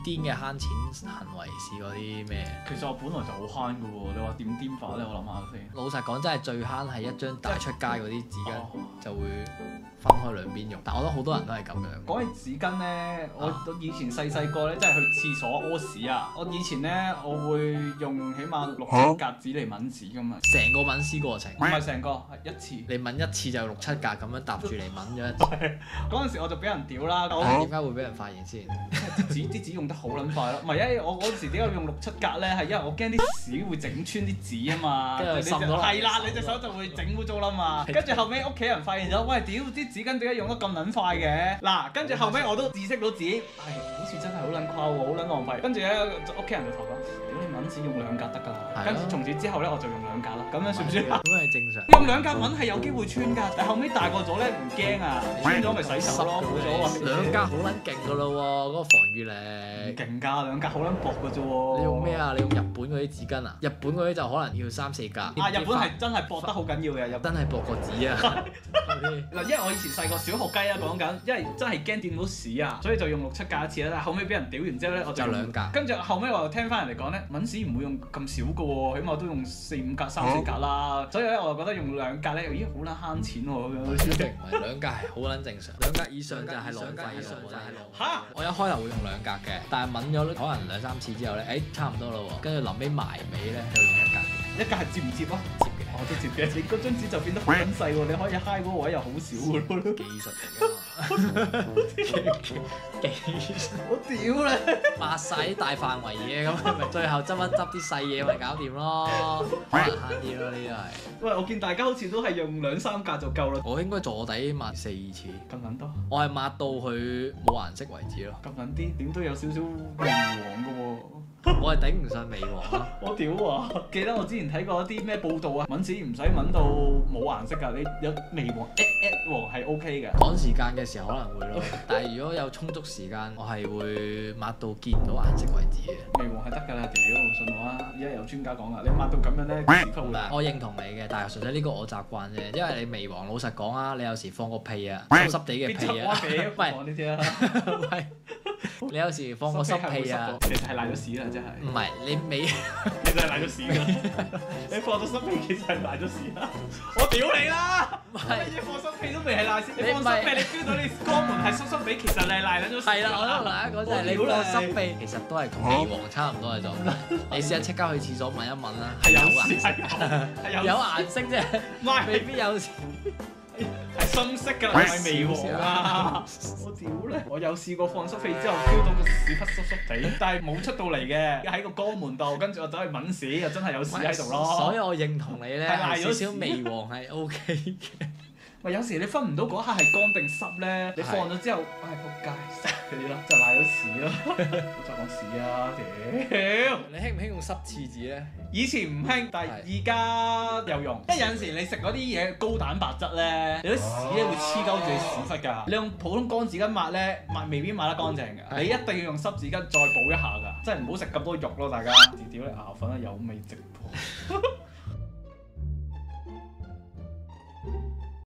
癲嘅慳錢行為試過啲咩？其實我本來就好慳㗎喎，你話點癲法咧？我諗下先。老實講，真係最慳係一張帶出街嗰啲紙巾，哦就會分開兩邊用。但我覺得好多人都係咁樣。講起紙巾咧，我以前細個咧，真係去廁所屙屎啊！我以前咧，我會用起碼6、7格紙嚟抿紙㗎嘛。成個抿屎過程，唔係成個，係一次。你抿一次就6、7格咁樣搭住嚟抿咗一次。嗰陣時我就俾人屌啦。點解會俾人發現先？啲紙用得好撚快咯，唔係因為我嗰時點解用6、7格咧？係因為我驚啲屎會整穿啲紙啊嘛，跟住滲咗落係啦，你隻手就會整污糟啦嘛。跟住後尾屋企人發現咗，喂，屌啲紙巾點解用得咁撚快嘅？嗱，跟住後尾我都意識到自己係好似真係好撚誇喎，好撚浪費。跟住咧屋企人就同我講：屌你抿紙用2格得㗎啦。跟住從此之後咧，我就用2格啦。咁樣算唔算啊？咁係正常。用2格抿係有機會穿㗎，但後尾大個咗咧唔驚啊，穿咗咪洗手咯，冇所謂。2格好撚勁㗎咯喎，嗰個防禦力。唔勁㗎，2格好撚薄㗎啫喎。你用咩啊？你用日本嗰啲紙巾啊？日本嗰啲就可能要3、4格。啊！日本係真係薄得好緊要嘅，日本真係薄過紙啊！嗱，因為我以前細個小學雞啊，講緊，因為真係驚掂到屎啊，所以就用6、7格一次啦。但係後尾俾人屌完之後咧，我就2格。跟住後尾我又聽翻人哋講咧，抿屎唔會用咁少嘅喎，起碼都用4、5格、3、4格啦。所以咧，我就覺得用2格咧，咦好撚慳錢喎咁樣。唔係2格係好撚正常，2格以上就係浪費嘅。嚇！我一開頭會用2格嘅，但係抿咗可能2、3次之後咧，差唔多啦喎，跟住臨尾埋尾咧就用1格嘅。1格係接唔接啊？接嘅。我都接嘅，你嗰張紙就變得好撚細喎，你可以揩嗰個位又好少嘅咯。技術嚟㗎嘛，技術。我屌你！抹晒啲大範圍嘢，咁咪最後執一執啲細嘢咪搞掂咯，可能慳啲咯，呢啲係。喂，我見大家好似都係用2、3格就夠啦。我應該坐底抹4次，咁撚多？我係抹到佢冇顏色為止咯。咁撚啲，點都有少少微黃嘅喎。我係頂唔順微黃咯。我屌啊！記得我之前睇過一啲咩報道啊，抿紙唔使抿到冇顏色㗎，你有微黃黃係 OK 嘅。趕時間嘅時候可能會咯，但係如果有充足時間，我係會抹到見唔到顏色為止嘅。微黃係得㗎啦，屌，信我啊！而家有專家講啦，你抹到咁樣咧，屎忽會爛。我認同你嘅，但係純粹呢個我習慣啫，因為你微黃老實講啊，你有時放個屁啊，濕濕地嘅屁啊，喂，講呢啲啦。喂，你有時放個濕屁啊，其實係賴咗屎啦，真係。唔係你尾，其實係賴咗屎㗎。你放咗濕屁，其實係賴咗屎啦。我屌你啦！唔係乜嘢放濕屁都未係賴屎，你放濕屁你 feel 到你肛門係濕濕地，其實你係賴撚咗屎。係啦，我都同大家講就係你放濕屁，其實都係同微黃差唔多嘅狀態。你試下即刻去廁所聞一聞啦，係有顏屎，係有顏色啫，唔係未必有時。係深色㗎啦，唔係微黃啊！我屌咧！我有試過放濕屁之後 feel 到個屎忽濕濕地，但係冇出到嚟嘅，喺個肛門度，跟住我走去抿屎，又真係有屎喺度咯。所以我認同你咧，係少少微黃係 OK 嘅。喂，有時你分唔到嗰刻係乾定濕咧，你放咗之後，唉仆街濕嗰啲咯，就賴咗屎咯。冇再講屎啊！屌！你興唔興用濕廁紙咧？以前唔興，但係而家有用。因為有陣時你食嗰啲嘢高蛋白質咧，你啲屎咧會黐鳩住你屎忽㗎。你用普通乾紙巾抹咧，未必抹得乾淨㗎。你一定要用濕紙巾再補一下㗎，真係唔好食咁多肉咯，大家。屌你牙粉啊，有味直播。